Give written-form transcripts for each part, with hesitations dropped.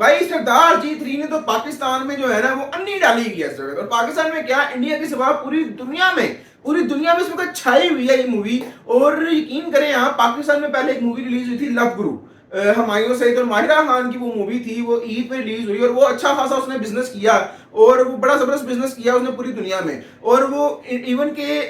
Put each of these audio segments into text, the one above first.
भाई सरदार जी 3 ने तो पाकिस्तान में जो है ना वो अन्नी डाली गई है और पाकिस्तान में क्या इंडिया के सिवा पूरी दुनिया में इस वक्त छाई हुई है ये मूवी। और यकीन करें यहाँ पाकिस्तान में पहले एक मूवी रिलीज हुई थी लव गुरु, हमायूं सईद और माहिरा खान की वो मूवी थी, वो ईद पे रिलीज हुई और वो अच्छा खासा उसने बिजनेस किया और वो बड़ा जबरदस्त बिजनेस किया उसने पूरी दुनिया में। और वो इवन के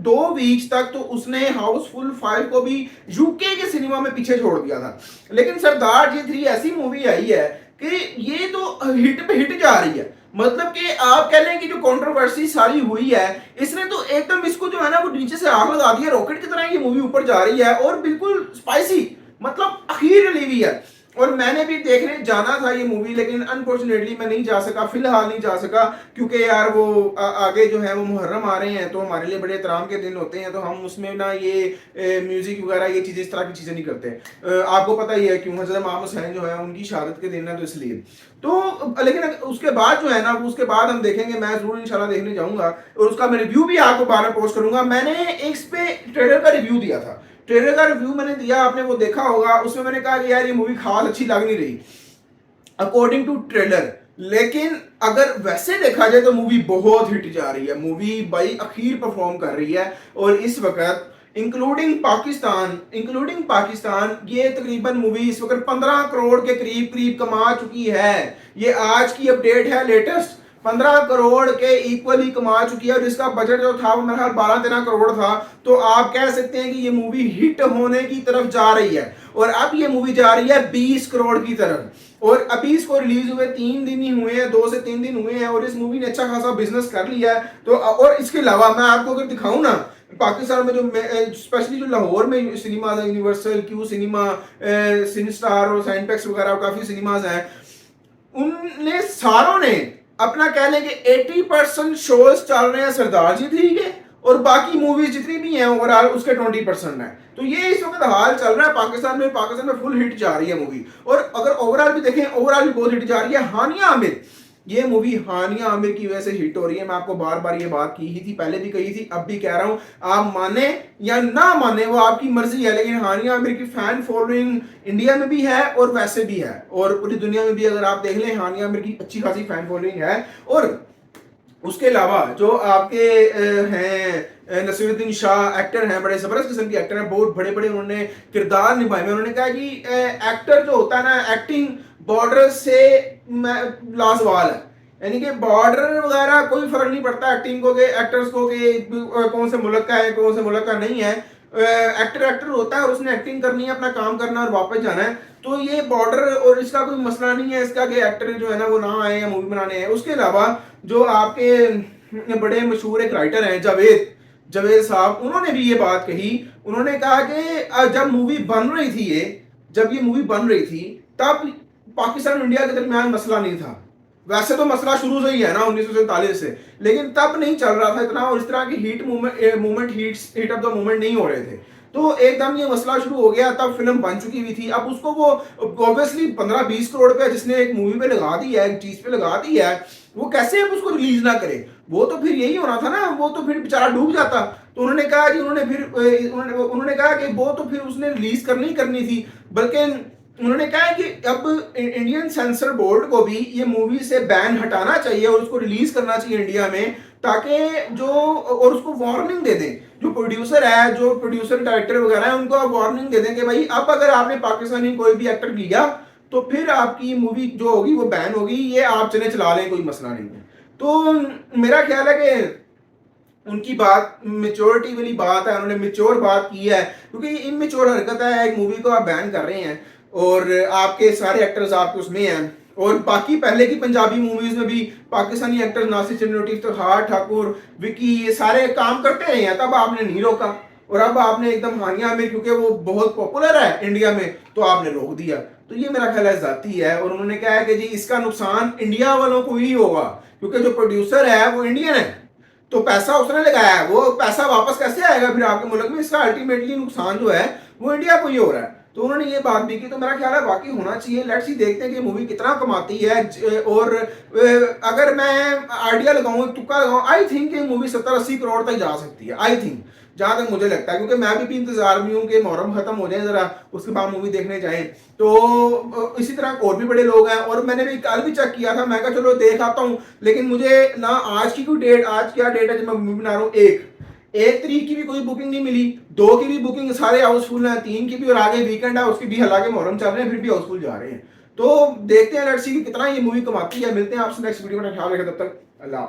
2 वीक्स तक तो उसने हाउसफुल 5 को भी यूके के सिनेमा में पीछे छोड़ दिया था। लेकिन सरदार जी 3 ऐसी मूवी आई है कि ये तो हिट पे हिट जा रही है। मतलब कि आप कह लें कि जो कंट्रोवर्सी सारी हुई है इसने तो एकदम इसको जो है ना वो नीचे से आग लगा दी है, रॉकेट की तरह ये मूवी ऊपर जा रही है और बिल्कुल स्पाइसी, मतलब अखीर रिलीव है। और मैंने भी देखने जाना था ये मूवी लेकिन अनफॉर्चुनेटली मैं नहीं जा सका, फिलहाल नहीं जा सका क्योंकि यार वो आगे जो है वो मुहर्रम आ रहे हैं तो हमारे लिए बड़े एहतराम के दिन होते हैं तो हम उसमें ना ये म्यूजिक वगैरह ये चीज़ें इस तरह की चीज़ें नहीं करते। आपको पता ही है क्यों, हज़रत इमाम हुसैन जो है उनकी शहादत के दिन है तो इसलिए तो लेकिन उसके बाद जो है ना उसके बाद हम देखेंगे, मैं जरूर इंशाल्लाह देखने जाऊंगा और उसका मैं रिव्यू भी आपको बार बार पोस्ट करूंगा। मैंने इस पे ट्रेलर का रिव्यू दिया था, ट्रेलर का रिव्यू मैंने दिया, आपने वो देखा होगा, उसमें मैंने कहा कि यार ये मूवी खास अच्छी लग नहीं रही अकॉर्डिंग टू ट्रेलर। लेकिन अगर वैसे देखा जाए तो मूवी बहुत हिट जा रही है, मूवी भाई अखीर परफॉर्म कर रही है और इस वक्त इंक्लूडिंग पाकिस्तान ये तकरीबन मूवी इस वक्त 15 करोड़ के करीब करीब कमा चुकी है। ये आज की अपडेट है लेटेस्ट, 15 करोड़ के इक्वली कमा चुकी है और इसका बजट जो था वो मेरे ख्याल 12-13 करोड़ था। तो आप कह सकते हैं कि ये मूवी हिट होने की तरफ जा रही है और अब ये मूवी जा रही है 20 करोड़ की तरफ। और अभी इसको रिलीज हुए 3 दिन ही हुए हैं, 2 से 3 दिन हुए हैं और इस मूवी ने अच्छा खासा बिजनेस कर लिया है। तो और इसके अलावा मैं आपको अगर दिखाऊं ना पाकिस्तान में जो स्पेशली जो लाहौर में सिनेमाज है, यूनिवर्सल, क्यू सिनेमा, सिनेस्टार और साइनपेक्स वगैरह काफी सिनेमाज हैं, उनने सारों ने अपना कह लें कि 80% शोज चल रहे हैं सरदार जी 3 के और बाकी मूवीज जितनी भी हैं ओवरऑल उसके 20% है। तो ये इस वक्त हाल चल रहा है पाकिस्तान में फुल हिट जा रही है मूवी। और अगर ओवरऑल भी देखें ओवरऑल भी बहुत हिट जा रही है। हानिया आमिर, ये मूवी हानिया आमिर की वजह से हिट हो रही है। मैं आपको बार बार ये बात की ही थी, पहले भी कही थी, अब भी कह रहा हूं, आप माने या ना माने वो आपकी मर्जी है, लेकिन हानिया आमिर की फैन फॉलोइंग इंडिया में भी है और वैसे भी है और पूरी दुनिया में भी अगर आप देख लें हानिया आमिर की अच्छी खासी फैन फॉलोइंग है। और उसके अलावा जो आपके हैं नसीरुद्दीन शाह एक्टर हैं, बड़े जबरदस्त किस्म के एक्टर हैं, बहुत बड़े बड़े उन्होंने किरदार निभाए हैं। उन्होंने कहा कि एक्टर जो होता है ना एक्टिंग बॉर्डर से लाजवाल है, यानी कि बॉर्डर वगैरह कोई फर्क नहीं पड़ता एक्टिंग को के एक्टर्स को कि कौन से मुल्क का है कौन से मुल्क का नहीं है। एक्टर होता है और उसने एक्टिंग करनी है, अपना काम करना और वापस जाना है। तो ये बॉर्डर और इसका कोई मसला नहीं है इसका कि एक्टर जो है ना वो ना आए या मूवी बनाने आए। उसके अलावा जो आपके बड़े मशहूर एक राइटर हैं जावेद साहब, उन्होंने भी ये बात कही। उन्होंने कहा कि जब ये मूवी बन रही थी तब पाकिस्तान और इंडिया के दरमियान मसला नहीं था। वैसे तो मसला शुरू से ही है ना 1947 से, लेकिन तब नहीं चल रहा था इतना और इस तरह की हीट ऑफ द मूवमेंट नहीं हो रहे थे। तो एकदम ये मसला शुरू हो गया, तब फिल्म बन चुकी हुई थी। अब उसको वो ऑब्वियसली 15-20 करोड़ रुपया जिसने एक मूवी पे लगा दी है, एक चीज पे लगा दी है, वो कैसे अब उसको रिलीज ना करे। वो तो फिर यही होना था ना, वो तो फिर बेचारा डूब जाता। तो उन्होंने कहा कि उन्होंने कहा कि वो तो फिर उसने रिलीज करनी थी, बल्कि उन्होंने कहा कि अब इंडियन सेंसर बोर्ड को भी ये मूवी से बैन हटाना चाहिए और उसको रिलीज करना चाहिए इंडिया में, ताकि जो और उसको वार्निंग दे दें, जो प्रोड्यूसर डायरेक्टर वगैरह है उनको वार्निंग दे दें कि भाई अब अगर आपने पाकिस्तानी कोई भी एक्टर लिया तो फिर आपकी मूवी जो होगी वो बैन होगी, ये आप चला लें, कोई मसला नहीं है। तो मेरा ख्याल है कि उनकी बात मेच्योरिटी वाली बात है, उन्होंने मेच्योर बात की है, क्योंकि ये इमेच्योर हरकत है, एक मूवी को आप बैन कर रहे हैं और आपके सारे एक्टर्स आपके उसमें हैं। और बाकी पहले की पंजाबी मूवीज में भी पाकिस्तानी एक्टर्स नासिर चन्नोटी, इफ्तिखार ठाकुर, विकी, ये सारे काम करते रहे हैं, तब आपने नहीं रोका। और अब आपने एकदम हानिया में, क्योंकि वो बहुत पॉपुलर है इंडिया में, तो आपने रोक दिया। तो ये मेरा ख्याल है जाती है। और उन्होंने कहा है कि जी इसका नुकसान इंडिया वालों को ही होगा, क्योंकि जो प्रोड्यूसर है वो इंडियन है, तो पैसा उसने लगाया है, वो पैसा वापस कैसे आएगा फिर आपके मुल्क में, इसका अल्टीमेटली नुकसान जो है वो इंडिया को ही हो रहा है। तो उन्होंने ये बात भी की, तो मेरा ख्याल है बाकी होना चाहिए। लेट्स ही देखते हैं कि मूवी कितना कमाती है। और अगर मैं आइडिया लगाऊं, तुक्का लगाऊं, आई थिंक ये मूवी 70-80 करोड़ तक जा सकती है, आई थिंक। जहां तक मुझे लगता है, क्योंकि मैं भी इंतजार में हूँ कि मुहर्रम खत्म हो जाए जरा, उसके बाद मूवी देखने जाएं। तो इसी तरह और भी बड़े लोग हैं, और मैंने भी कल भी चेक किया था, मैं कहा चलो देख आता हूँ, लेकिन मुझे ना आज की कोई डेट, आज क्या डेट है जब मैं मूवी बना रहा हूँ, 1 तारीख की भी कोई बुकिंग नहीं मिली, 2 की भी बुकिंग सारे हाउसफुल हैं, 3 की भी, और आगे वीकेंड है उसकी भी, हालांकि मुहर्रम चल रहे हैं फिर भी हाउसफुल जा रहे हैं। तो देखते हैं लेट्स सी कि कितना ये मूवी कमाती है। मिलते हैं आपसे नेक्स्ट वीडियो में, ख्याल रखें तब तक, अल्लाह।